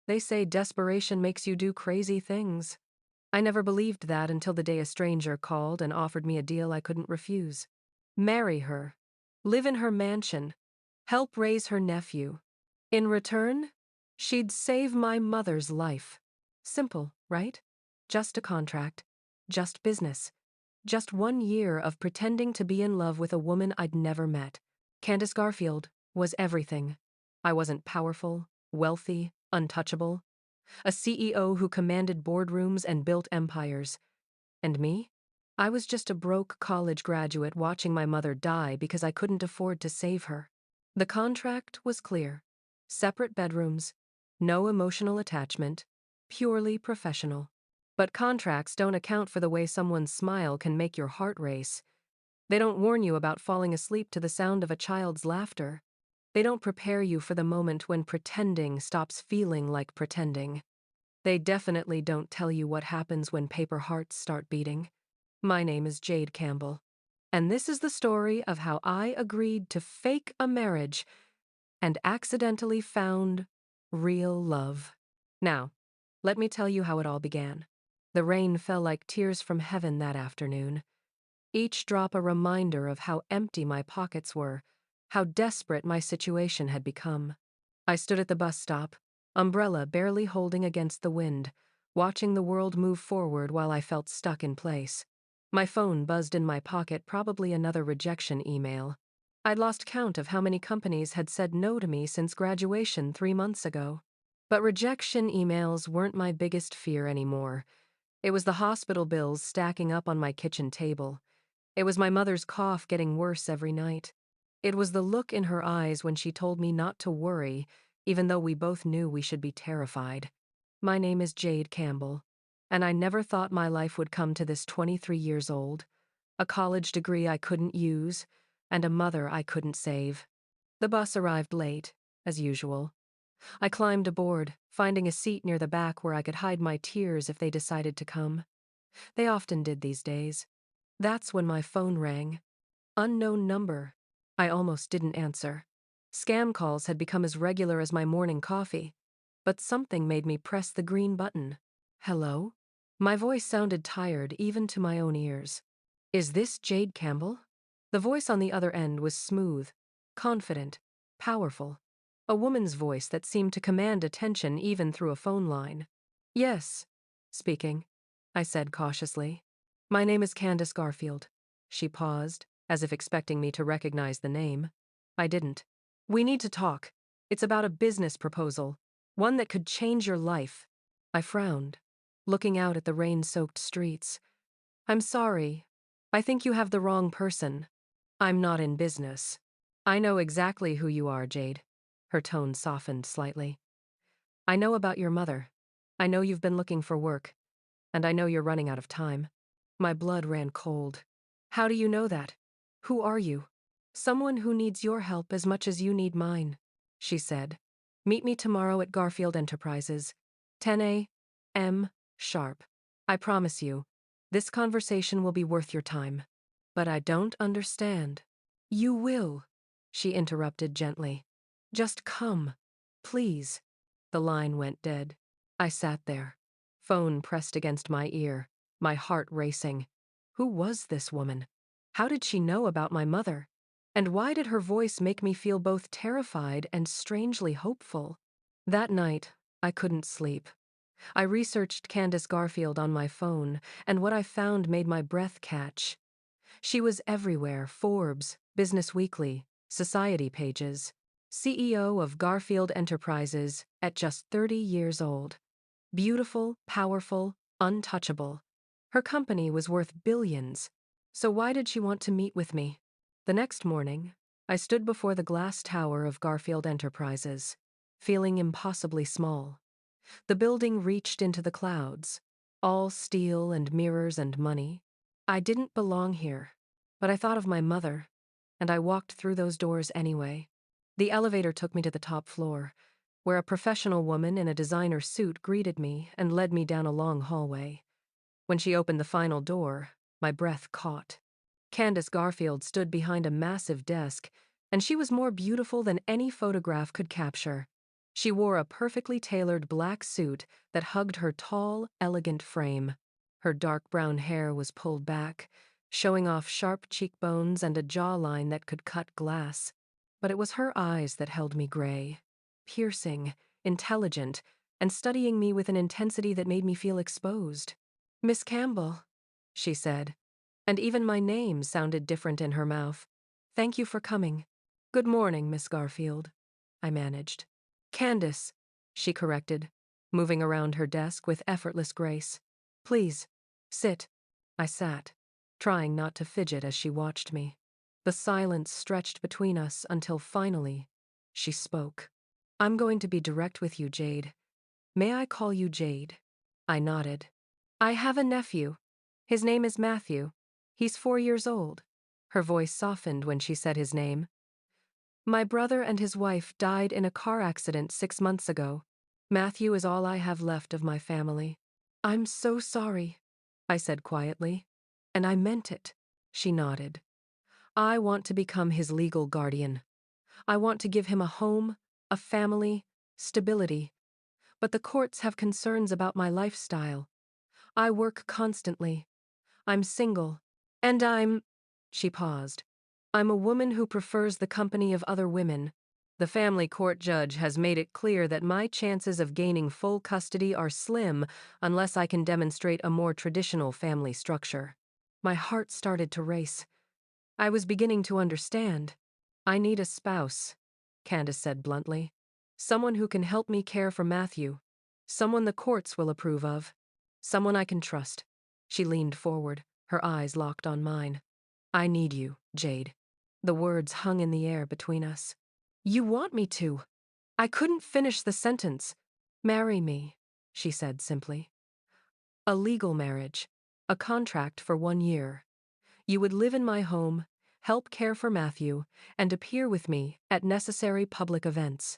They say desperation makes you do crazy things. I never believed that until the day a stranger called and offered me a deal I couldn't refuse. Marry her. Live in her mansion. Help raise her nephew. In return, she'd save my mother's life. Simple, right? Just a contract. Just business. Just 1 year of pretending to be in love with a woman I'd never met. Candace Garfield was everything. I wasn't powerful, wealthy, untouchable. A CEO who commanded boardrooms and built empires. And me? I was just a broke college graduate watching my mother die because I couldn't afford to save her. The contract was clear. Separate bedrooms, no emotional attachment, purely professional. But contracts don't account for the way someone's smile can make your heart race. They don't warn you about falling asleep to the sound of a child's laughter. They don't prepare you for the moment when pretending stops feeling like pretending. They definitely don't tell you what happens when paper hearts start beating. My name is Jade Campbell, and this is the story of how I agreed to fake a marriage and accidentally found real love. Now, let me tell you how it all began. The rain fell like tears from heaven that afternoon, each drop a reminder of how empty my pockets were, how desperate my situation had become. I stood at the bus stop, umbrella barely holding against the wind, watching the world move forward while I felt stuck in place. My phone buzzed in my pocket, probably another rejection email. I'd lost count of how many companies had said no to me since graduation 3 months ago. But rejection emails weren't my biggest fear anymore. It was the hospital bills stacking up on my kitchen table. It was my mother's cough getting worse every night. It was the look in her eyes when she told me not to worry, even though we both knew we should be terrified. My name is Jade Campbell, and I never thought my life would come to this 23 years old, a college degree I couldn't use, and a mother I couldn't save. The bus arrived late, as usual. I climbed aboard, finding a seat near the back where I could hide my tears if they decided to come. They often did these days. That's when my phone rang. Unknown number. I almost didn't answer. Scam calls had become as regular as my morning coffee. But something made me press the green button. Hello? My voice sounded tired even to my own ears. Is this Jade Campbell? The voice on the other end was smooth, confident, powerful. A woman's voice that seemed to command attention even through a phone line. Yes, speaking, I said cautiously. My name is Candace Garfield. She paused, as if expecting me to recognize the name. I didn't. We need to talk. It's about a business proposal, one that could change your life. I frowned, looking out at the rain-soaked streets. I'm sorry. I think you have the wrong person. I'm not in business. I know exactly who you are, Jade. Her tone softened slightly. I know about your mother. I know you've been looking for work, and I know you're running out of time. My blood ran cold. How do you know that? Who are you? Someone who needs your help as much as you need mine, she said. Meet me tomorrow at Garfield Enterprises, 10 a.m. sharp. I promise you, this conversation will be worth your time. But I don't understand. You will, she interrupted gently. Just come, please. The line went dead. I sat there, phone pressed against my ear, my heart racing. Who was this woman? How did she know about my mother? And why did her voice make me feel both terrified and strangely hopeful? That night, I couldn't sleep. I researched Candace Garfield on my phone, and what I found made my breath catch. She was everywhere: Forbes, Business Weekly, society pages. CEO of Garfield Enterprises at just 30 years old. Beautiful, powerful, untouchable. Her company was worth billions. So why did she want to meet with me? The next morning, I stood before the glass tower of Garfield Enterprises, feeling impossibly small. The building reached into the clouds, all steel and mirrors and money. I didn't belong here, but I thought of my mother, and I walked through those doors anyway. The elevator took me to the top floor, where a professional woman in a designer suit greeted me and led me down a long hallway. When she opened the final door, my breath caught. Candace Garfield stood behind a massive desk, and she was more beautiful than any photograph could capture. She wore a perfectly tailored black suit that hugged her tall, elegant frame. Her dark brown hair was pulled back, showing off sharp cheekbones and a jawline that could cut glass. But it was her eyes that held me gray, piercing, intelligent, and studying me with an intensity that made me feel exposed. "Miss Campbell," she said, and even my name sounded different in her mouth. "Thank you for coming." "Good morning, Miss Garfield," I managed. "Candace," she corrected, moving around her desk with effortless grace. "Please, sit." I sat, trying not to fidget as she watched me. The silence stretched between us until finally, she spoke. "I'm going to be direct with you, Jade. May I call you Jade?" I nodded. "I have a nephew. His name is Matthew. He's 4 years old." Her voice softened when she said his name. "My brother and his wife died in a car accident 6 months ago. Matthew is all I have left of my family." "I'm so sorry," I said quietly. "And I meant it." She nodded. "I want to become his legal guardian. I want to give him a home, a family, stability. But the courts have concerns about my lifestyle. I work constantly. I'm single. And she paused. "I'm a woman who prefers the company of other women. The family court judge has made it clear that my chances of gaining full custody are slim unless I can demonstrate a more traditional family structure." My heart started to race. I was beginning to understand. "I need a spouse," Candace said bluntly. "Someone who can help me care for Matthew. Someone the courts will approve of. Someone I can trust." She leaned forward, her eyes locked on mine. "I need you, Jade." The words hung in the air between us. "You want me to?" I couldn't finish the sentence. "Marry me," she said simply. "A legal marriage. A contract for 1 year. You would live in my home, help care for Matthew, and appear with me at necessary public events.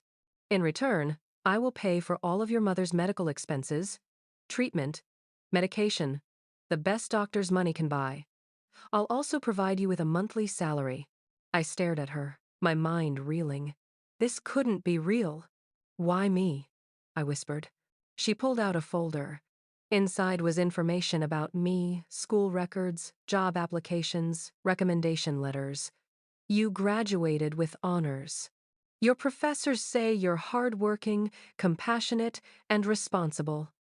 In return, I will pay for all of your mother's medical expenses, treatment, medication, the best doctor's money can buy. I'll also provide you with a monthly salary." I stared at her, my mind reeling. This couldn't be real. "Why me?" I whispered. She pulled out a folder. Inside was information about me, school records, job applications, recommendation letters. "You graduated with honors. Your professors say you're hardworking, compassionate, and responsible.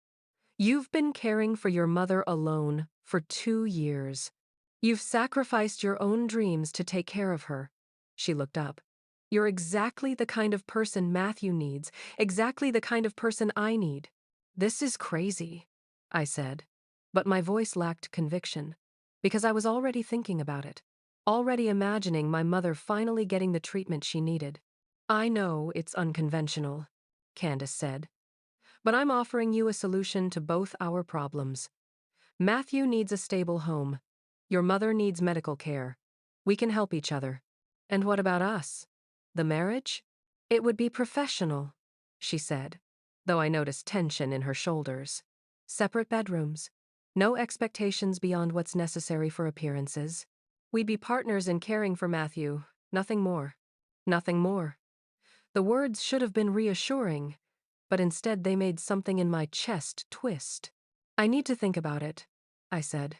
You've been caring for your mother alone for 2 years. You've sacrificed your own dreams to take care of her." She looked up. "You're exactly the kind of person Matthew needs, exactly the kind of person I need." "This is crazy," I said, but my voice lacked conviction, because I was already thinking about it, already imagining my mother finally getting the treatment she needed. "I know it's unconventional," Candace said, "but I'm offering you a solution to both our problems. Matthew needs a stable home. Your mother needs medical care. We can help each other." "And what about us? The marriage?" "It would be professional," she said, though I noticed tension in her shoulders. "Separate bedrooms. No expectations beyond what's necessary for appearances. We'd be partners in caring for Matthew, nothing more." Nothing more. The words should have been reassuring, but instead they made something in my chest twist. "I need to think about it," I said.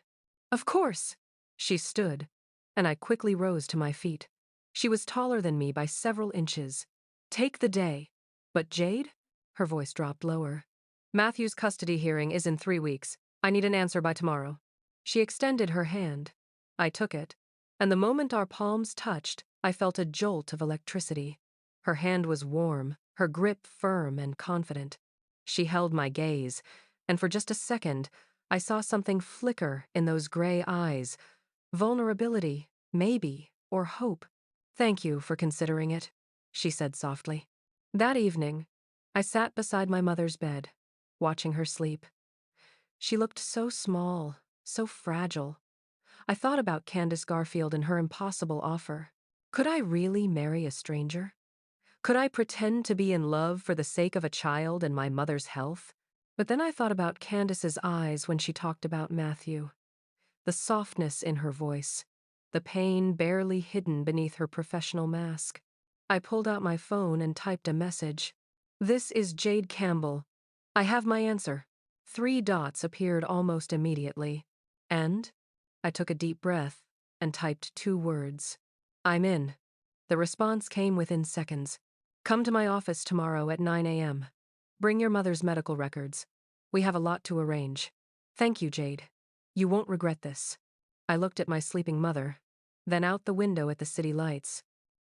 "Of course." She stood, and I quickly rose to my feet. She was taller than me by several inches. "Take the day." "But Jade?" Her voice dropped lower. "Matthew's custody hearing is in 3 weeks. I need an answer by tomorrow." She extended her hand. I took it, and the moment our palms touched, I felt a jolt of electricity. Her hand was warm, her grip firm and confident. She held my gaze, and for just a second, I saw something flicker in those gray eyes. Vulnerability, maybe, or hope. "Thank you for considering it," she said softly. That evening, I sat beside my mother's bed, watching her sleep. She looked so small, so fragile. I thought about Candace Garfield and her impossible offer. Could I really marry a stranger? Could I pretend to be in love for the sake of a child and my mother's health? But then I thought about Candace's eyes when she talked about Matthew. The softness in her voice, the pain barely hidden beneath her professional mask. I pulled out my phone and typed a message. This is Jade Campbell. I have my answer. 3 dots appeared almost immediately. And? I took a deep breath and typed 2 words. I'm in. The response came within seconds. Come to my office tomorrow at 9 a.m. Bring your mother's medical records. We have a lot to arrange. Thank you, Jade. You won't regret this. I looked at my sleeping mother, then out the window at the city lights.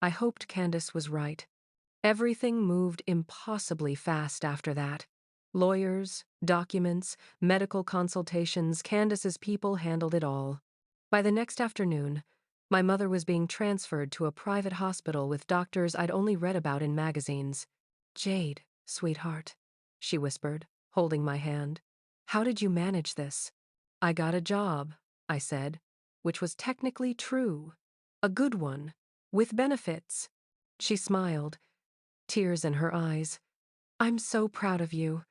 I hoped Candace was right. Everything moved impossibly fast after that. Lawyers, documents, medical consultations, Candace's people handled it all. By the next afternoon, my mother was being transferred to a private hospital with doctors I'd only read about in magazines. Jade, sweetheart, she whispered, holding my hand. How did you manage this? I got a job, I said, which was technically true. A good one, with benefits. She smiled, tears in her eyes. I'm so proud of you.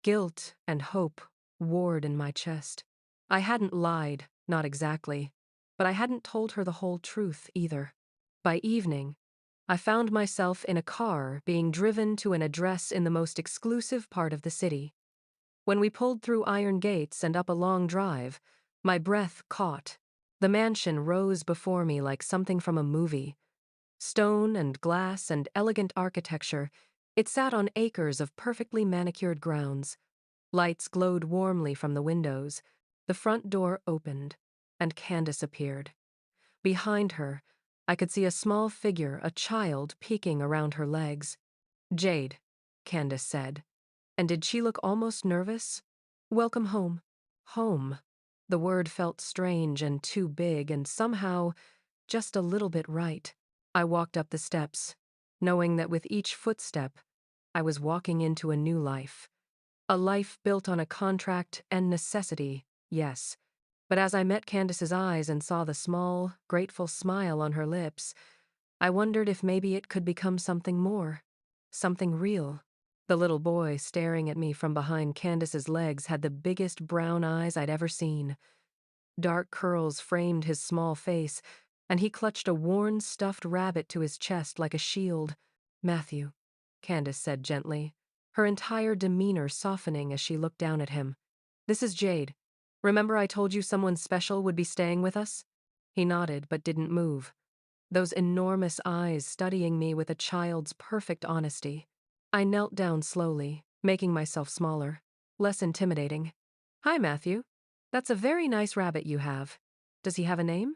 Guilt and hope warred in my chest. I hadn't lied, not exactly, but I hadn't told her the whole truth either. By evening, I found myself in a car being driven to an address in the most exclusive part of the city. When we pulled through iron gates and up a long drive, my breath caught. The mansion rose before me like something from a movie. Stone and glass and elegant architecture, it sat on acres of perfectly manicured grounds. Lights glowed warmly from the windows. The front door opened, and Candace appeared. Behind her, I could see a small figure, a child, peeking around her legs. Jade, Candace said. And did she look almost nervous? Welcome home. Home. The word felt strange and too big and somehow just a little bit right. I walked up the steps, knowing that with each footstep, I was walking into a new life. A life built on a contract and necessity, yes. But as I met Candace's eyes and saw the small, grateful smile on her lips, I wondered if maybe it could become something more, something real. The little boy staring at me from behind Candace's legs had the biggest brown eyes I'd ever seen. Dark curls framed his small face, and he clutched a worn, stuffed rabbit to his chest like a shield. Matthew, Candace said gently, her entire demeanor softening as she looked down at him. This is Jade. Remember I told you someone special would be staying with us? He nodded but didn't move, those enormous eyes studying me with a child's perfect honesty. I knelt down slowly, making myself smaller, less intimidating. Hi, Matthew. That's a very nice rabbit you have. Does he have a name?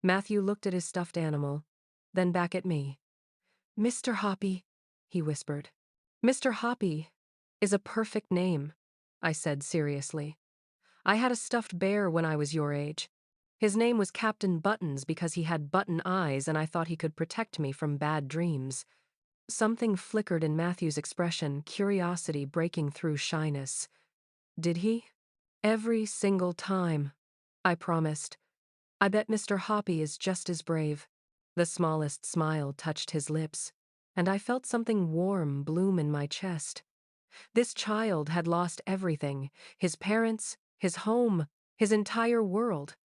Matthew looked at his stuffed animal, then back at me. Mr. Hoppy, he whispered. Mr. Hoppy is a perfect name, I said seriously. I had a stuffed bear when I was your age. His name was Captain Buttons because he had button eyes and I thought he could protect me from bad dreams. Something flickered in Matthew's expression, curiosity breaking through shyness. Did he? Every single time, I promised. I bet Mr. Hoppy is just as brave. The smallest smile touched his lips, and I felt something warm bloom in my chest. This child had lost everything, his parents, his home, his entire world.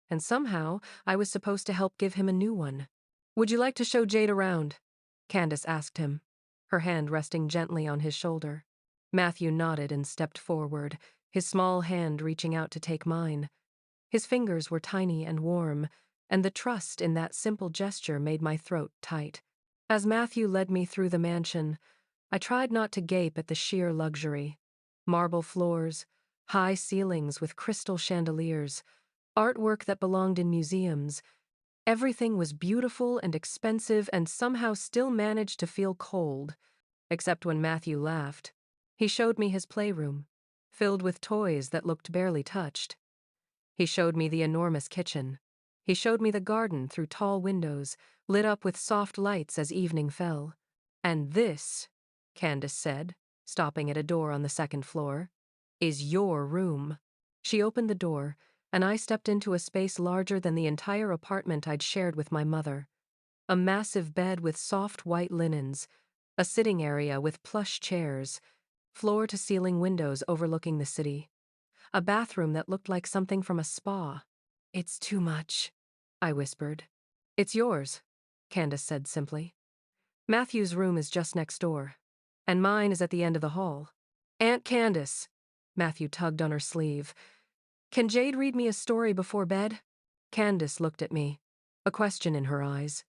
And somehow, I was supposed to help give him a new one. Would you like to show Jade around? Candace asked him, her hand resting gently on his shoulder. Matthew nodded and stepped forward, his small hand reaching out to take mine. His fingers were tiny and warm, and the trust in that simple gesture made my throat tight. As Matthew led me through the mansion, I tried not to gape at the sheer luxury. Marble floors, high ceilings with crystal chandeliers, artwork that belonged in museums. Everything was beautiful and expensive and somehow still managed to feel cold, except when Matthew laughed. He showed me his playroom, filled with toys that looked barely touched. He showed me the enormous kitchen. He showed me the garden through tall windows, lit up with soft lights as evening fell. And this, Candace said, stopping at a door on the second floor, is your room. She opened the door, and I stepped into a space larger than the entire apartment I'd shared with my mother. A massive bed with soft white linens, a sitting area with plush chairs, floor-to-ceiling windows overlooking the city. A bathroom that looked like something from a spa. It's too much, I whispered. It's yours, Candace said simply. Matthew's room is just next door. and mine is at the end of the hall. Aunt Candace. Matthew tugged on her sleeve. Can Jade read me a story before bed? Candace looked at me, a question in her eyes.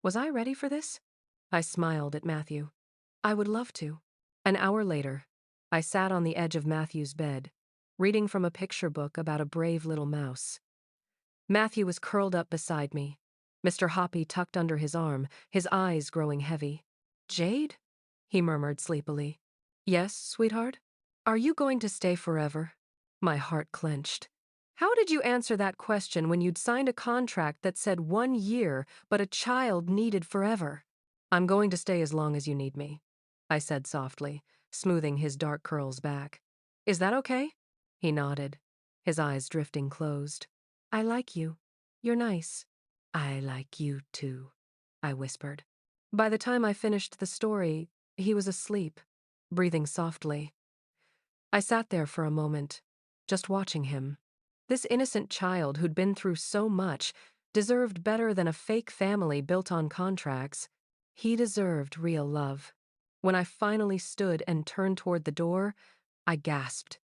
Was I ready for this? I smiled at Matthew. I would love to. An hour later, I sat on the edge of Matthew's bed, reading from a picture book about a brave little mouse. Matthew was curled up beside me, Mr. Hoppy tucked under his arm, his eyes growing heavy. Jade? He murmured sleepily. Yes, sweetheart? Are you going to stay forever? My heart clenched. How did you answer that question when you'd signed a contract that said 1 year, but a child needed forever? I'm going to stay as long as you need me, I said softly, smoothing his dark curls back. Is that okay? He nodded, his eyes drifting closed. I like you. You're nice. I like you too, I whispered. By the time I finished the story, he was asleep, breathing softly. I sat there for a moment, just watching him. This innocent child who'd been through so much deserved better than a fake family built on contracts. He deserved real love. When I finally stood and turned toward the door, I gasped.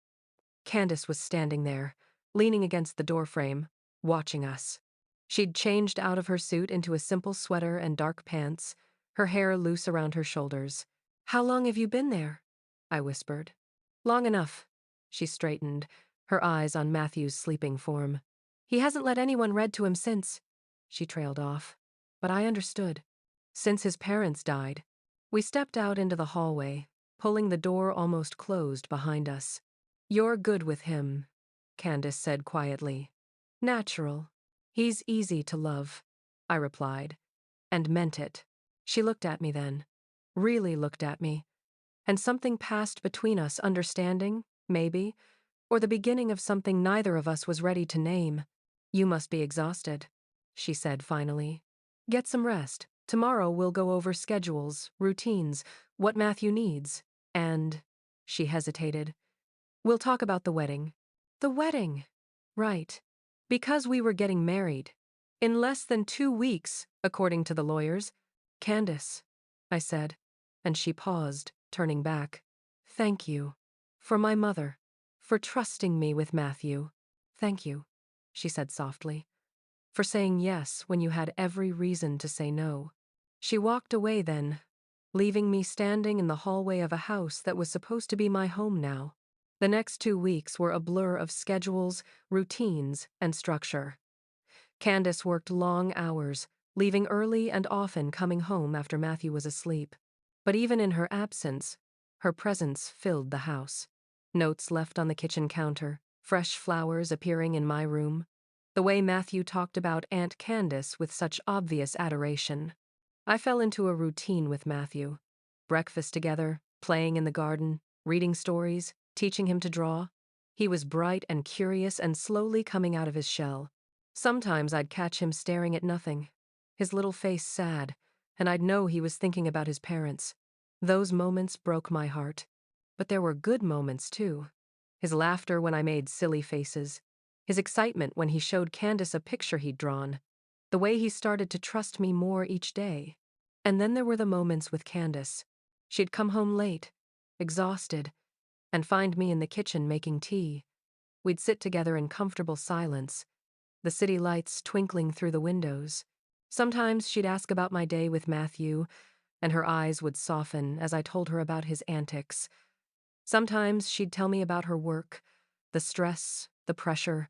Candace was standing there, leaning against the doorframe, watching us. She'd changed out of her suit into a simple sweater and dark pants, her hair loose around her shoulders. How long have you been there? I whispered. Long enough. She straightened, her eyes on Matthew's sleeping form. He hasn't let anyone read to him since. She trailed off. But I understood. Since his parents died. We stepped out into the hallway, pulling the door almost closed behind us. You're good with him, Candace said quietly. Natural. He's easy to love, I replied, and meant it. She looked at me then, really looked at me, and something passed between us, understanding, maybe, or the beginning of something neither of us was ready to name. You must be exhausted, she said finally. Get some rest. Tomorrow we'll go over schedules, routines, what Matthew needs, and, she hesitated, we'll talk about the wedding. The wedding! Right. Because we were getting married. In less than 2 weeks, according to the lawyers. Candace, I said, and she paused, turning back. Thank you. For my mother. For trusting me with Matthew. Thank you, she said softly. For saying yes when you had every reason to say no. She walked away then, leaving me standing in the hallway of a house that was supposed to be my home now. The next 2 weeks were a blur of schedules, routines, and structure. Candace worked long hours, leaving early and often coming home after Matthew was asleep. But even in her absence, her presence filled the house. Notes left on the kitchen counter, fresh flowers appearing in my room. The way Matthew talked about Aunt Candace with such obvious adoration. I fell into a routine with Matthew. Breakfast together, playing in the garden, reading stories, teaching him to draw. He was bright and curious and slowly coming out of his shell. Sometimes I'd catch him staring at nothing, his little face sad, and I'd know he was thinking about his parents. Those moments broke my heart. But there were good moments, too. His laughter when I made silly faces. His excitement when he showed Candace a picture he'd drawn. The way he started to trust me more each day. And then there were the moments with Candace. She'd come home late, exhausted, and find me in the kitchen making tea. We'd sit together in comfortable silence, the city lights twinkling through the windows. Sometimes she'd ask about my day with Matthew, and her eyes would soften as I told her about his antics. Sometimes she'd tell me about her work, the stress, the pressure,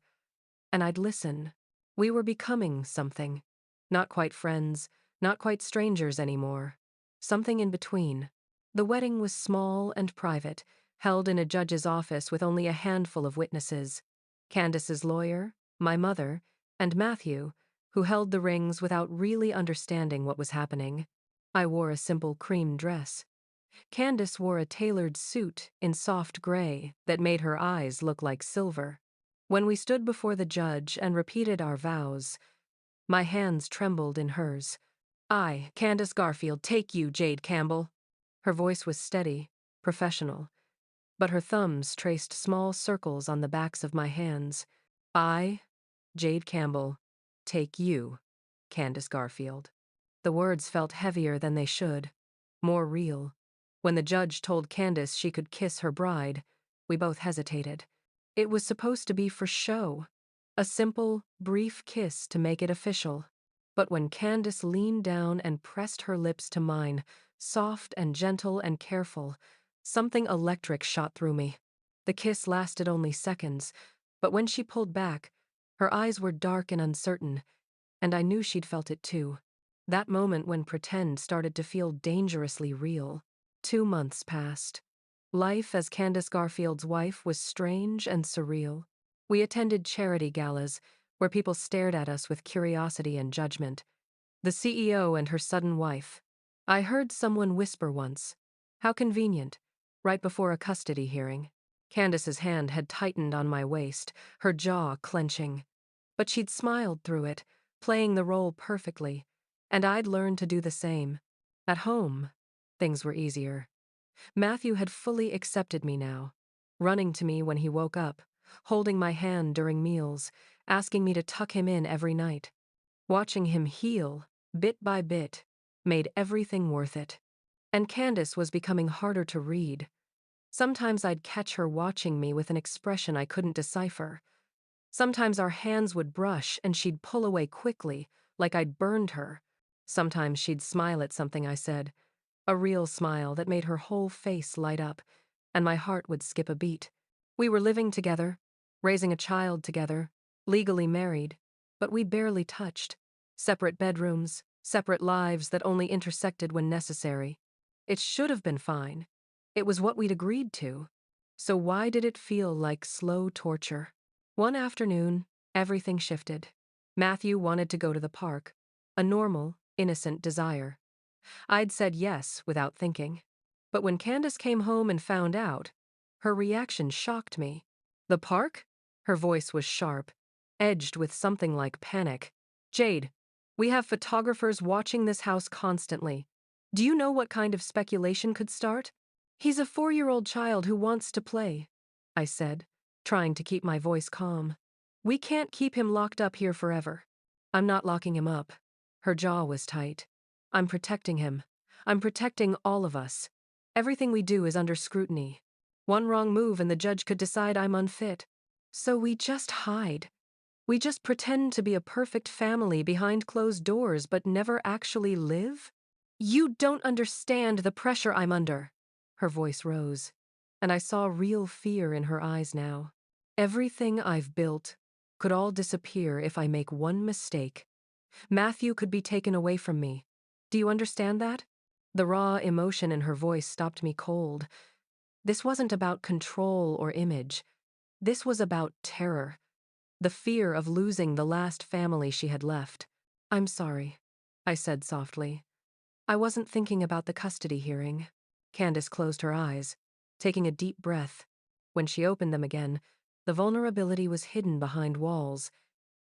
and I'd listen. We were becoming something. Not quite friends, not quite strangers anymore. Something in between. The wedding was small and private, held in a judge's office with only a handful of witnesses. Candace's lawyer, my mother, and Matthew, who held the rings without really understanding what was happening. I wore a simple cream dress. Candace wore a tailored suit in soft gray that made her eyes look like silver. When we stood before the judge and repeated our vows, my hands trembled in hers. I, Candace Garfield, take you, Jade Campbell. Her voice was steady, professional, but her thumbs traced small circles on the backs of my hands. I, Jade Campbell, take you, Candace Garfield. The words felt heavier than they should, more real. When the judge told Candace she could kiss her bride, we both hesitated. It was supposed to be for show, a simple, brief kiss to make it official. But when Candace leaned down and pressed her lips to mine, soft and gentle and careful, something electric shot through me. The kiss lasted only seconds, but when she pulled back, her eyes were dark and uncertain, and I knew she'd felt it too. That moment when pretend started to feel dangerously real. 2 months passed. Life as Candace Garfield's wife was strange and surreal. We attended charity galas, where people stared at us with curiosity and judgment. The CEO and her sudden wife. I heard someone whisper once, "How convenient," right before a custody hearing. Candace's hand had tightened on my waist, her jaw clenching. But she'd smiled through it, playing the role perfectly, and I'd learned to do the same. At home, things were easier. Matthew had fully accepted me now, running to me when he woke up, holding my hand during meals, asking me to tuck him in every night. Watching him heal, bit by bit, made everything worth it. And Candace was becoming harder to read. Sometimes I'd catch her watching me with an expression I couldn't decipher. Sometimes our hands would brush and she'd pull away quickly, like I'd burned her. Sometimes she'd smile at something I said, a real smile that made her whole face light up, and my heart would skip a beat. We were living together, raising a child together, legally married, but we barely touched. Separate bedrooms, separate lives that only intersected when necessary. It should have been fine. It was what we'd agreed to. So why did it feel like slow torture? One afternoon, everything shifted. Matthew wanted to go to the park, a normal, innocent desire. I'd said yes without thinking. But when Candace came home and found out, her reaction shocked me. "The park?" Her voice was sharp, edged with something like panic. "Jade, we have photographers watching this house constantly. Do you know what kind of speculation could start?" "He's a 4-year-old child who wants to play," I said, trying to keep my voice calm. "We can't keep him locked up here forever." "I'm not locking him up." Her jaw was tight. "I'm protecting him. I'm protecting all of us. Everything we do is under scrutiny. One wrong move and the judge could decide I'm unfit. So we just hide. We just pretend to be a perfect family behind closed doors but never actually live? You don't understand the pressure I'm under." Her voice rose, and I saw real fear in her eyes now. "Everything I've built could all disappear if I make one mistake. Matthew could be taken away from me. Do you understand that?" The raw emotion in her voice stopped me cold. This wasn't about control or image. This was about terror. The fear of losing the last family she had left. "I'm sorry," I said softly. "I wasn't thinking about the custody hearing." Candace closed her eyes, taking a deep breath. When she opened them again, the vulnerability was hidden behind walls.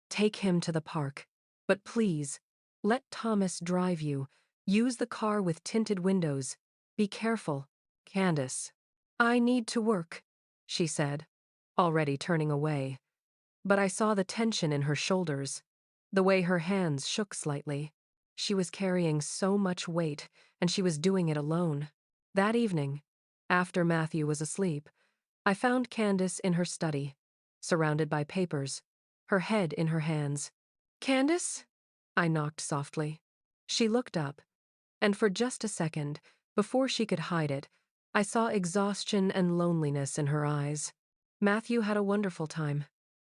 "Take him to the park. But please, let Thomas drive you. Use the car with tinted windows. Be careful." "Candace." "I need to work," she said, already turning away. But I saw the tension in her shoulders, the way her hands shook slightly. She was carrying so much weight, and she was doing it alone. That evening, after Matthew was asleep, I found Candace in her study, surrounded by papers, her head in her hands. "Candace?" I knocked softly. She looked up, and for just a second, before she could hide it, I saw exhaustion and loneliness in her eyes. "Matthew had a wonderful time,"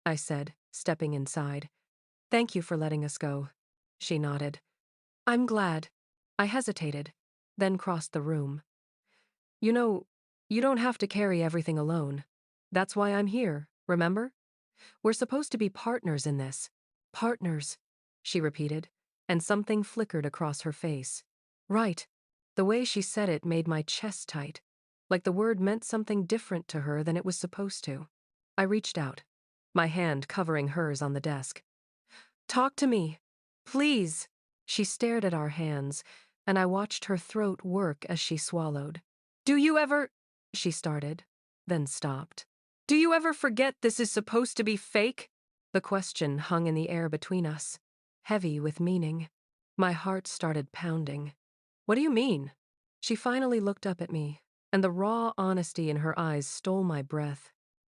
I said, stepping inside. "Thank you for letting us go." She nodded. "I'm glad." I hesitated, then crossed the room. "You know, you don't have to carry everything alone. That's why I'm here, remember? We're supposed to be partners in this." "Partners," she repeated, and something flickered across her face. "Right." The way she said it made my chest tight, like the word meant something different to her than it was supposed to. I reached out, my hand covering hers on the desk. "Talk to me. Please." She stared at our hands, and I watched her throat work as she swallowed. "Do you ever—" she started, then stopped. "Do you ever forget this is supposed to be fake?" The question hung in the air between us, heavy with meaning. My heart started pounding. "What do you mean?" She finally looked up at me, and the raw honesty in her eyes stole my breath.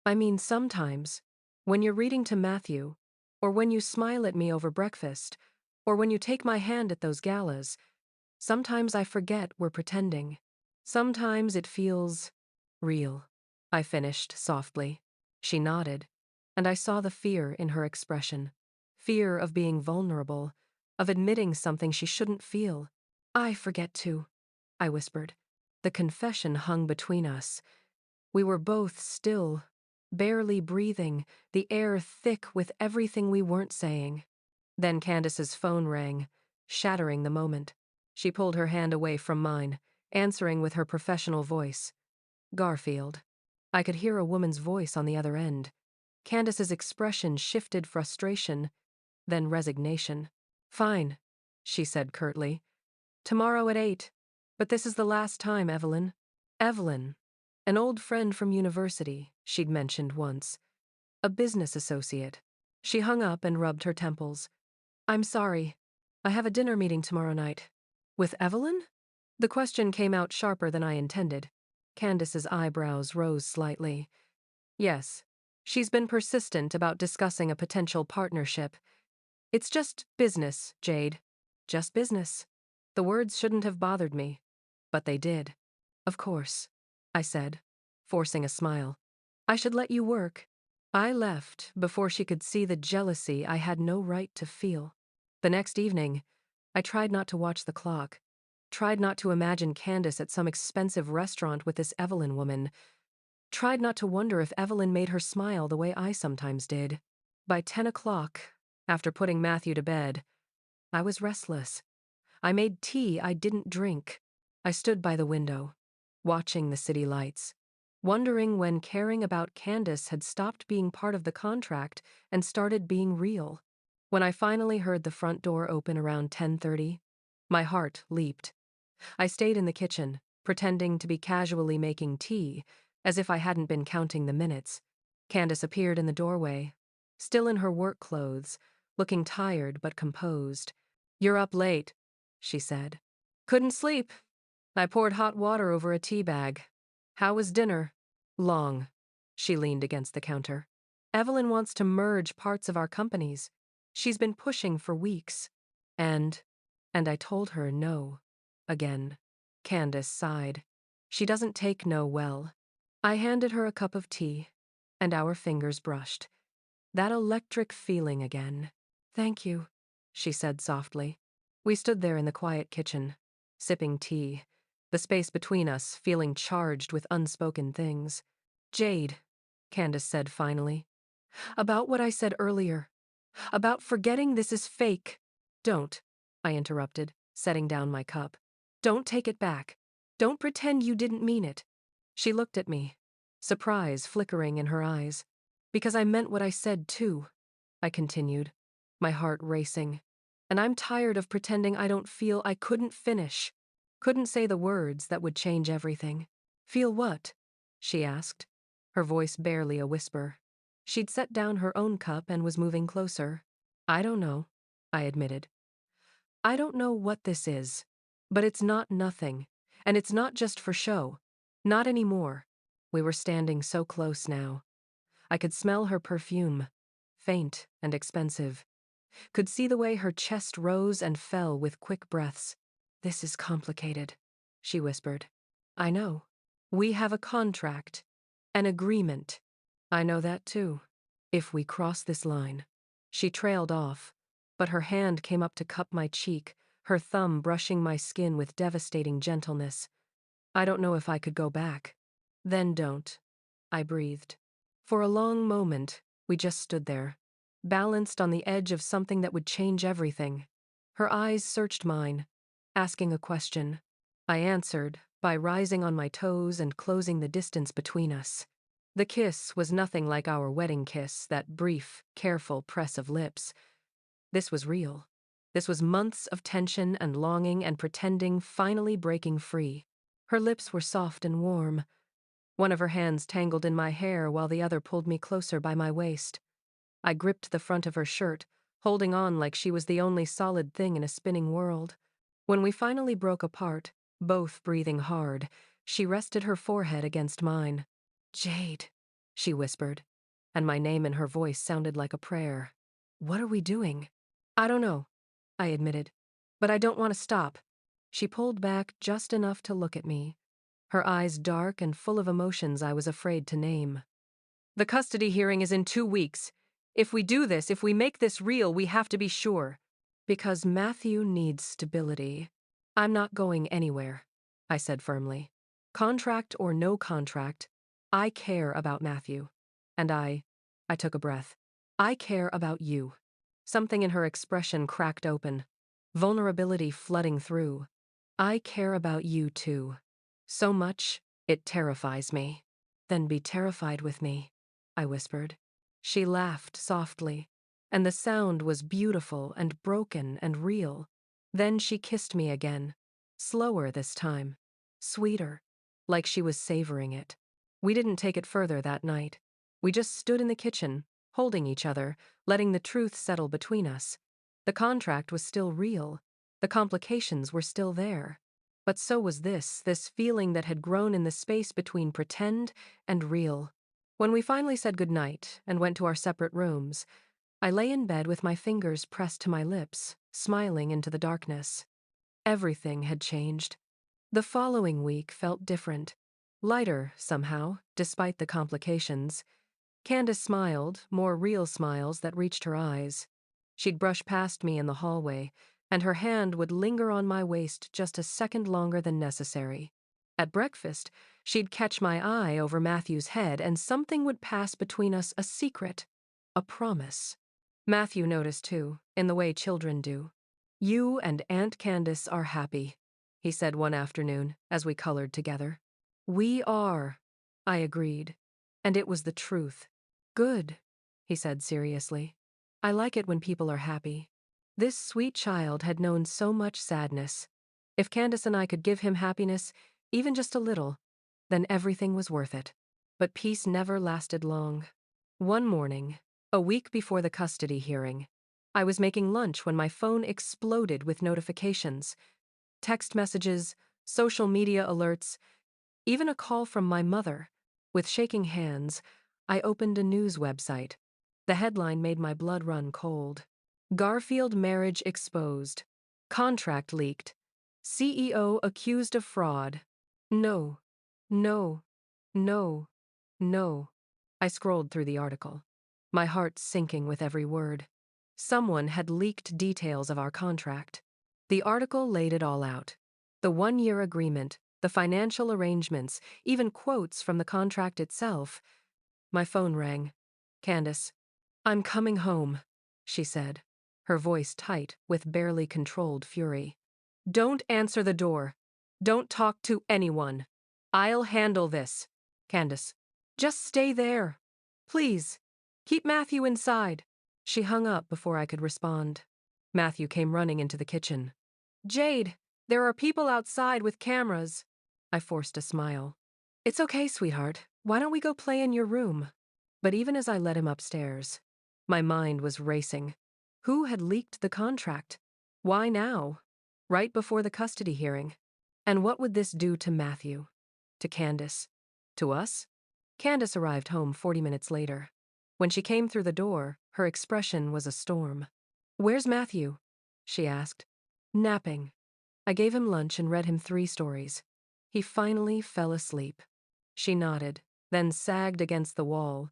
I mean, sometimes, when you're reading to Matthew, or when you smile at me over breakfast, or when you take my hand at those galas, sometimes I forget we're pretending. Sometimes it feels real. I finished softly. She nodded, and I saw the fear in her expression. Fear of being vulnerable, of admitting something she shouldn't feel. I forget too, I whispered. The confession hung between us. We were both still, barely breathing, the air thick with everything we weren't saying. Then Candace's phone rang, shattering the moment. She pulled her hand away from mine, answering with her professional voice. Garfield. I could hear a woman's voice on the other end. Candace's expression shifted frustration, then resignation. Fine, she said curtly. Tomorrow at 8. But this is the last time, Evelyn. Evelyn. An old friend from university, she'd mentioned once. A business associate. She hung up and rubbed her temples. I'm sorry. I have a dinner meeting tomorrow night. With Evelyn? The question came out sharper than I intended. Candace's eyebrows rose slightly. Yes. She's been persistent about discussing a potential partnership. It's just business, Jade. Just business. The words shouldn't have bothered me. But they did. Of course, I said, forcing a smile. I should let you work. I left before she could see the jealousy I had no right to feel. The next evening, I tried not to watch the clock, tried not to imagine Candace at some expensive restaurant with this Evelyn woman, tried not to wonder if Evelyn made her smile the way I sometimes did. By 10 o'clock, after putting Matthew to bed, I was restless. I made tea I didn't drink. I stood by the window, watching the city lights, wondering when caring about Candace had stopped being part of the contract and started being real. When I finally heard the front door open around 10:30, my heart leaped. I stayed in the kitchen, pretending to be casually making tea, as if I hadn't been counting the minutes. Candace appeared in the doorway, still in her work clothes, looking tired but composed. You're up late, she said. Couldn't sleep. I poured hot water over a tea bag. How was dinner? Long. She leaned against the counter. Evelyn wants to merge parts of our companies. She's been pushing for weeks. And I told her no. Again. Candace sighed. She doesn't take no well. I handed her a cup of tea, and our fingers brushed. That electric feeling again. Thank you, she said softly. We stood there in the quiet kitchen, sipping tea, the space between us feeling charged with unspoken things. Jade, Candace said finally. About what I said earlier. About forgetting this is fake. Don't, I interrupted, setting down my cup. Don't take it back. Don't pretend you didn't mean it. She looked at me, surprise flickering in her eyes. Because I meant what I said too, I continued, my heart racing. And I'm tired of pretending I don't feel I couldn't finish. Couldn't say the words that would change everything. Feel what? She asked, her voice barely a whisper. She'd set down her own cup and was moving closer. I don't know, I admitted. I don't know what this is, but it's not nothing, and it's not just for show. Not anymore. We were standing so close now. I could smell her perfume, faint and expensive. Could see the way her chest rose and fell with quick breaths. This is complicated, she whispered. I know. We have a contract, an agreement. I know that too. If we cross this line. She trailed off, but her hand came up to cup my cheek, her thumb brushing my skin with devastating gentleness. I don't know if I could go back. Then don't, I breathed. For a long moment, we just stood there, balanced on the edge of something that would change everything. Her eyes searched mine, asking a question. I answered by rising on my toes and closing the distance between us. The kiss was nothing like our wedding kiss, that brief, careful press of lips. This was real. This was months of tension and longing and pretending finally breaking free. Her lips were soft and warm. One of her hands tangled in my hair while the other pulled me closer by my waist. I gripped the front of her shirt, holding on like she was the only solid thing in a spinning world. When we finally broke apart, Both breathing hard, she rested her forehead against mine. "Jade," she whispered, and my name in her voice sounded like a prayer. "What are we doing?" "I don't know," I admitted, "but I don't want to stop." She pulled back just enough to look at me, her eyes dark and full of emotions I was afraid to name. "The custody hearing is in 2 weeks. If we do this, if we make this real, we have to be sure. Because Matthew needs stability. I'm not going anywhere," I said firmly. "Contract or no contract, I care about Matthew. And I took a breath. I care about you." Something in her expression cracked open, vulnerability flooding through. "I care about you too. So much, it terrifies me." "Then be terrified with me," I whispered. She laughed softly, and the sound was beautiful and broken and real. Then she kissed me again, slower this time, sweeter, like she was savoring it. We didn't take it further that night. We just stood in the kitchen, holding each other, letting the truth settle between us. The contract was still real. The complications were still there. But so was this feeling that had grown in the space between pretend and real. When we finally said goodnight and went to our separate rooms, I lay in bed with my fingers pressed to my lips, smiling into the darkness. Everything had changed. The following week felt different. Lighter, somehow, despite the complications. Candace smiled, more real smiles that reached her eyes. She'd brush past me in the hallway, and her hand would linger on my waist just a second longer than necessary. At breakfast, she'd catch my eye over Matthew's head, and something would pass between us, a secret, a promise. Matthew noticed too, in the way children do. "You and Aunt Candace are happy," he said one afternoon as we colored together. "We are," I agreed, and it was the truth. "Good," he said seriously. "I like it when people are happy." This sweet child had known so much sadness. If Candace and I could give him happiness, even just a little, then everything was worth it. But peace never lasted long. One morning, a week before the custody hearing, I was making lunch when my phone exploded with notifications. Text messages, social media alerts, even a call from my mother. With shaking hands, I opened a news website. The headline made my blood run cold. "Garfield marriage exposed. Contract leaked. CEO accused of fraud." No, no, no, no. I scrolled through the article, my heart sinking with every word. Someone had leaked details of our contract. The article laid it all out. The 1-year agreement, the financial arrangements, even quotes from the contract itself. My phone rang. "Candace, I'm coming home," she said, her voice tight with barely controlled fury. "Don't answer the door. Don't talk to anyone. I'll handle this. Candace, just stay there. Please, keep Matthew inside." She hung up before I could respond. Matthew came running into the kitchen. "Jade, there are people outside with cameras." I forced a smile. "It's okay, sweetheart. Why don't we go play in your room?" But even as I led him upstairs, my mind was racing. Who had leaked the contract? Why now? Right before the custody hearing? And what would this do to Matthew? To Candace? To us? Candace arrived home 40 minutes later. When she came through the door, her expression was a storm. "Where's Matthew?" she asked. "Napping." I gave him lunch and read him 3 stories. He finally fell asleep. She nodded, then sagged against the wall,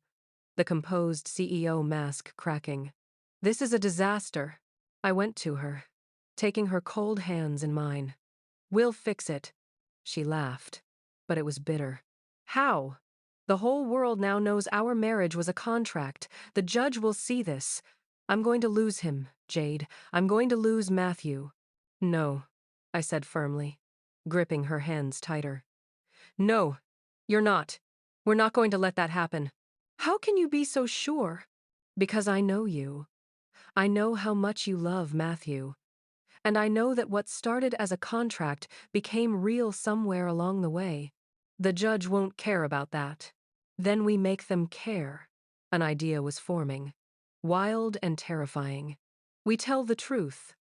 the composed CEO mask cracking. "This is a disaster." I went to her, taking her cold hands in mine. "We'll fix it." She laughed, but it was bitter. "How? The whole world now knows our marriage was a contract. The judge will see this. I'm going to lose him, Jade. I'm going to lose Matthew." "No," I said firmly, gripping her hands tighter. "No, you're not. We're not going to let that happen." "How can you be so sure?" "Because I know you. I know how much you love Matthew. And I know that what started as a contract became real somewhere along the way. The judge won't care about that. Then we make them care." An idea was forming, wild and terrifying. "We tell the truth.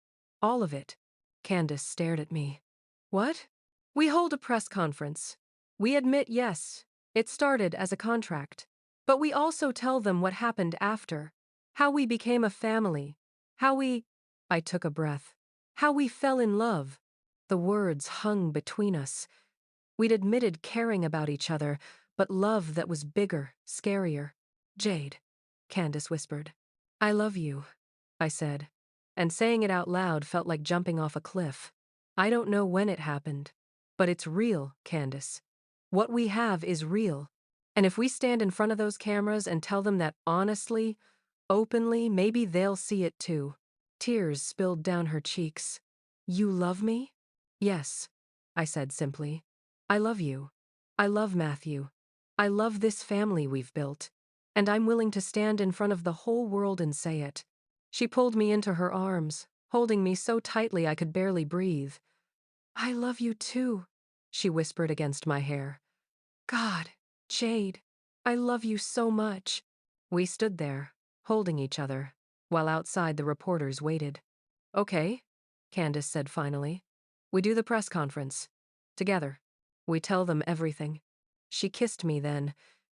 All of it." Candace stared at me. "What? We hold a press conference. We admit, yes, it started as a contract. But we also tell them what happened after. How we became a family. How we. I took a breath. How we fell in love. The words hung between us. We'd admitted caring about each other, but love that was bigger, scarier. Jade, Candace whispered. I love you, I said. And saying it out loud felt like jumping off a cliff. I don't know when it happened, but it's real, Candace. What we have is real. And if we stand in front of those cameras and tell them that honestly, openly, maybe they'll see it too. Tears spilled down her cheeks. You love me? Yes, I said simply. I love you. I love Matthew. I love this family we've built. And I'm willing to stand in front of the whole world and say it. She pulled me into her arms, holding me so tightly I could barely breathe. I love you too, she whispered against my hair. God, Jade, I love you so much. We stood there, holding each other, while outside the reporters waited. Okay, Candace said finally. We do the press conference. Together. We tell them everything. She kissed me then,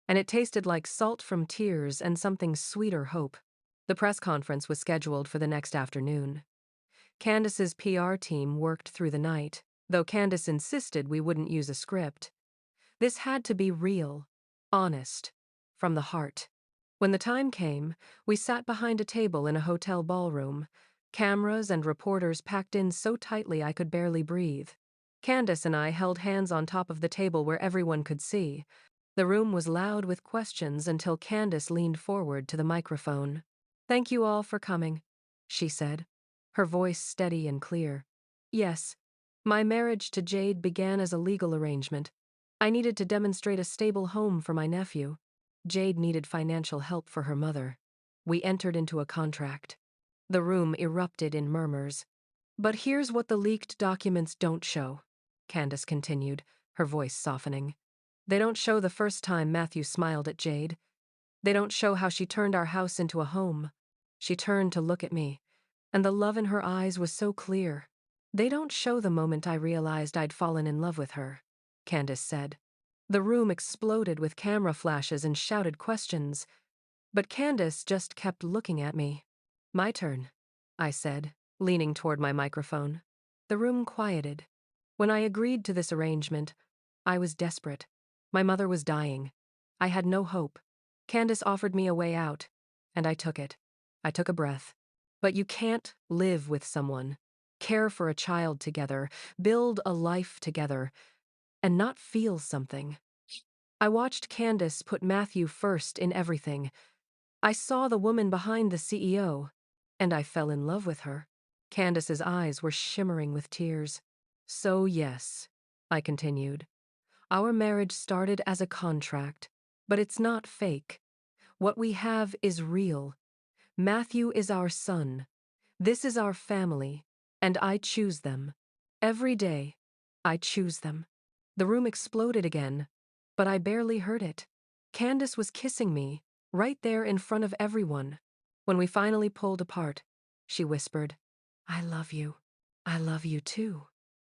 and it tasted like salt from tears and something sweeter hope. The press conference was scheduled for the next afternoon. Candace's PR team worked through the night, though Candace insisted we wouldn't use a script. This had to be real, honest, from the heart. When the time came, we sat behind a table in a hotel ballroom, cameras and reporters packed in so tightly I could barely breathe. Candace and I held hands on top of the table where everyone could see. The room was loud with questions until Candace leaned forward to the microphone. Thank you all for coming, she said, her voice steady and clear. Yes, my marriage to Jade began as a legal arrangement. I needed to demonstrate a stable home for my nephew. Jade needed financial help for her mother. We entered into a contract. The room erupted in murmurs. But here's what the leaked documents don't show, Candace continued, her voice softening. They don't show the first time Matthew smiled at Jade. They don't show how she turned our house into a home. She turned to look at me, and the love in her eyes was so clear. They don't show the moment I realized I'd fallen in love with her, Candace said. The room exploded with camera flashes and shouted questions, but Candace just kept looking at me. My turn, I said, leaning toward my microphone. The room quieted. When I agreed to this arrangement, I was desperate. My mother was dying. I had no hope. Candace offered me a way out, and I took it. I took a breath. But you can't live with someone, care for a child together, build a life together, and not feel something. I watched Candace put Matthew first in everything. I saw the woman behind the CEO, and I fell in love with her. Candace's eyes were shimmering with tears. So yes, I continued. Our marriage started as a contract, but it's not fake. What we have is real. Matthew is our son. This is our family, and I choose them. Every day, I choose them. The room exploded again, but I barely heard it. Candace was kissing me, right there in front of everyone. When we finally pulled apart, she whispered, I love you. I love you too,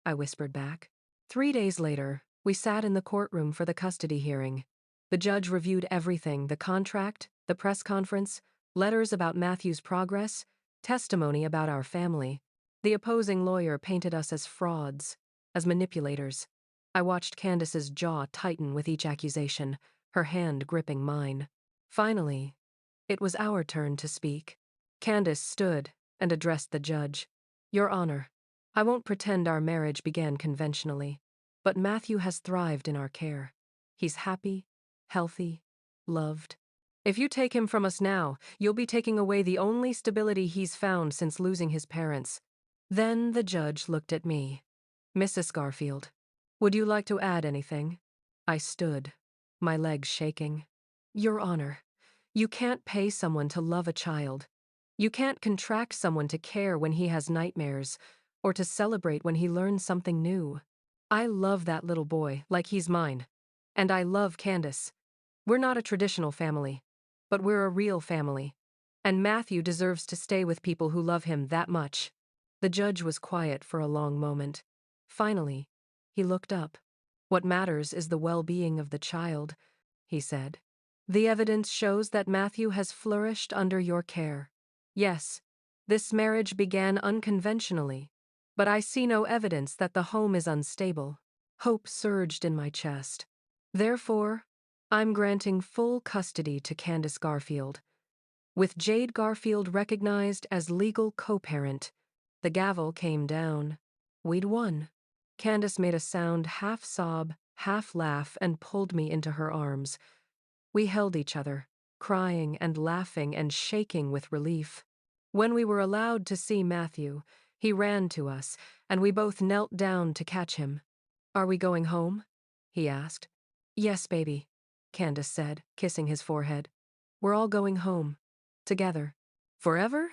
I whispered back. 3 days later, we sat in the courtroom for the custody hearing. The judge reviewed everything, the contract, the press conference, letters about Matthew's progress, testimony about our family. The opposing lawyer painted us as frauds, as manipulators. I watched Candace's jaw tighten with each accusation, her hand gripping mine. Finally, it was our turn to speak. Candace stood and addressed the judge. Your Honor, I won't pretend our marriage began conventionally, but Matthew has thrived in our care. He's happy, healthy, loved. If you take him from us now, you'll be taking away the only stability he's found since losing his parents. Then the judge looked at me. Mrs. Garfield, would you like to add anything? I stood, my legs shaking. Your Honor, you can't pay someone to love a child. You can't contract someone to care when he has nightmares, or to celebrate when he learns something new. I love that little boy like he's mine. And I love Candace. We're not a traditional family, but we're a real family. And Matthew deserves to stay with people who love him that much. The judge was quiet for a long moment. Finally, He looked up. What matters is the well-being of the child, he said. The evidence shows that Matthew has flourished under your care. Yes, this marriage began unconventionally, but I see no evidence that the home is unstable. Hope surged in my chest. Therefore, I'm granting full custody to Candace Garfield. With Jade Garfield recognized as legal co-parent, the gavel came down. We'd won. Candace made a sound half sob, half laugh, and pulled me into her arms. We held each other, crying and laughing and shaking with relief. When we were allowed to see Matthew, he ran to us, and we both knelt down to catch him. "Are we going home?" he asked. "Yes, baby," Candace said, kissing his forehead. "We're all going home. Together." "Forever?"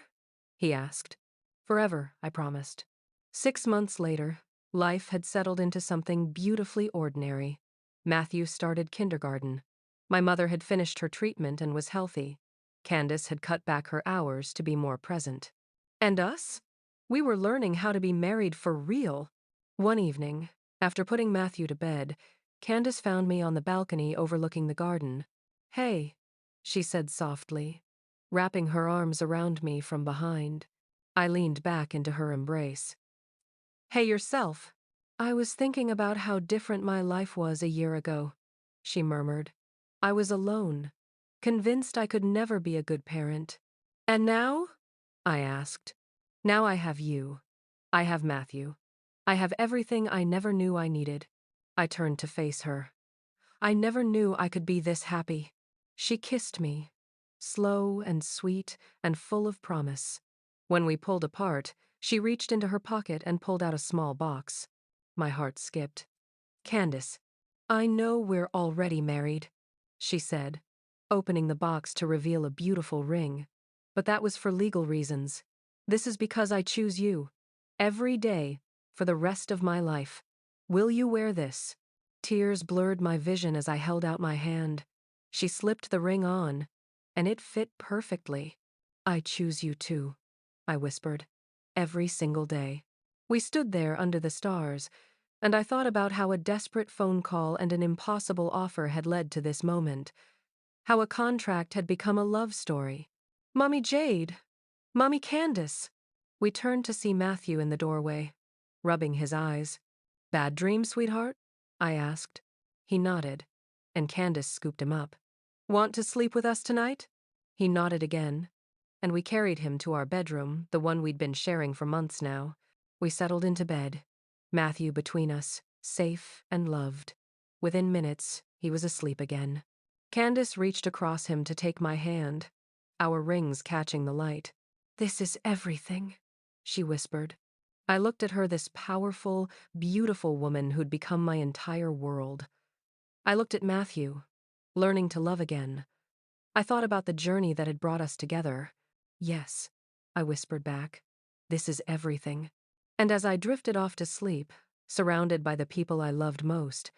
he asked. "Forever," I promised. 6 months later, life had settled into something beautifully ordinary. Matthew started kindergarten. My mother had finished her treatment and was healthy. Candace had cut back her hours to be more present. And us? We were learning how to be married for real. One evening, after putting Matthew to bed, Candace found me on the balcony overlooking the garden. "Hey," she said softly, wrapping her arms around me from behind. I leaned back into her embrace. "Hey yourself." "I was thinking about how different my life was a year ago," she murmured. "I was alone, convinced I could never be a good parent. And now?" I asked. "Now I have you. I have Matthew. I have everything I never knew I needed." I turned to face her. "I never knew I could be this happy." She kissed me, slow and sweet and full of promise. When we pulled apart, she reached into her pocket and pulled out a small box. My heart skipped. "Candace, I know we're already married," she said, opening the box to reveal a beautiful ring. "But that was for legal reasons. This is because I choose you. Every day, for the rest of my life. Will you wear this?" Tears blurred my vision as I held out my hand. She slipped the ring on, and it fit perfectly. "I choose you too," I whispered. "Every single day." We stood there under the stars, and I thought about how a desperate phone call and an impossible offer had led to this moment. How a contract had become a love story. "Mommy Jade! Mommy Candace!" We turned to see Matthew in the doorway, rubbing his eyes. "Bad dream, sweetheart?" I asked. He nodded, and Candace scooped him up. "Want to sleep with us tonight?" He nodded again, and we carried him to our bedroom, the one we'd been sharing for months now. We settled into bed, Matthew between us, safe and loved. Within minutes, he was asleep again. Candace reached across him to take my hand, our rings catching the light. "This is everything," she whispered. I looked at her, this powerful, beautiful woman who'd become my entire world. I looked at Matthew, learning to love again. I thought about the journey that had brought us together. "Yes," I whispered back. "This is everything." And as I drifted off to sleep, surrounded by the people I loved most,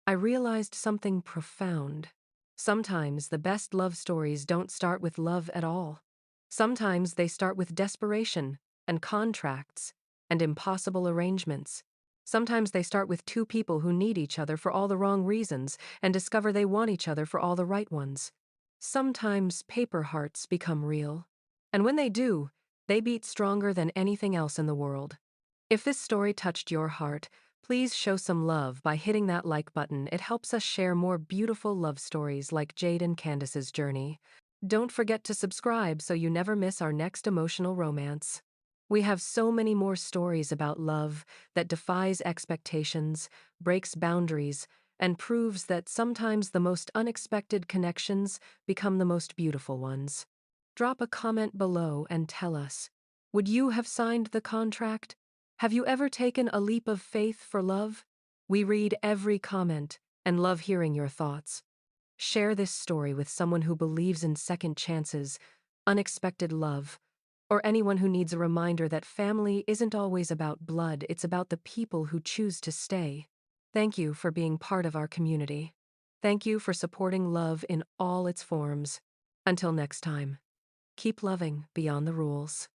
I realized something profound. Sometimes the best love stories don't start with love at all. Sometimes they start with desperation and contracts and impossible arrangements. Sometimes they start with two people who need each other for all the wrong reasons and discover they want each other for all the right ones. Sometimes paper hearts become real. And when they do, they beat stronger than anything else in the world. If this story touched your heart, please show some love by hitting that like button. It helps us share more beautiful love stories like Jade and Candace's journey. Don't forget to subscribe so you never miss our next emotional romance. We have so many more stories about love that defies expectations, breaks boundaries, and proves that sometimes the most unexpected connections become the most beautiful ones. Drop a comment below and tell us, would you have signed the contract? Have you ever taken a leap of faith for love? We read every comment and love hearing your thoughts. Share this story with someone who believes in second chances, unexpected love, or anyone who needs a reminder that family isn't always about blood, it's about the people who choose to stay. Thank you for being part of our community. Thank you for supporting love in all its forms. Until next time, keep loving beyond the rules.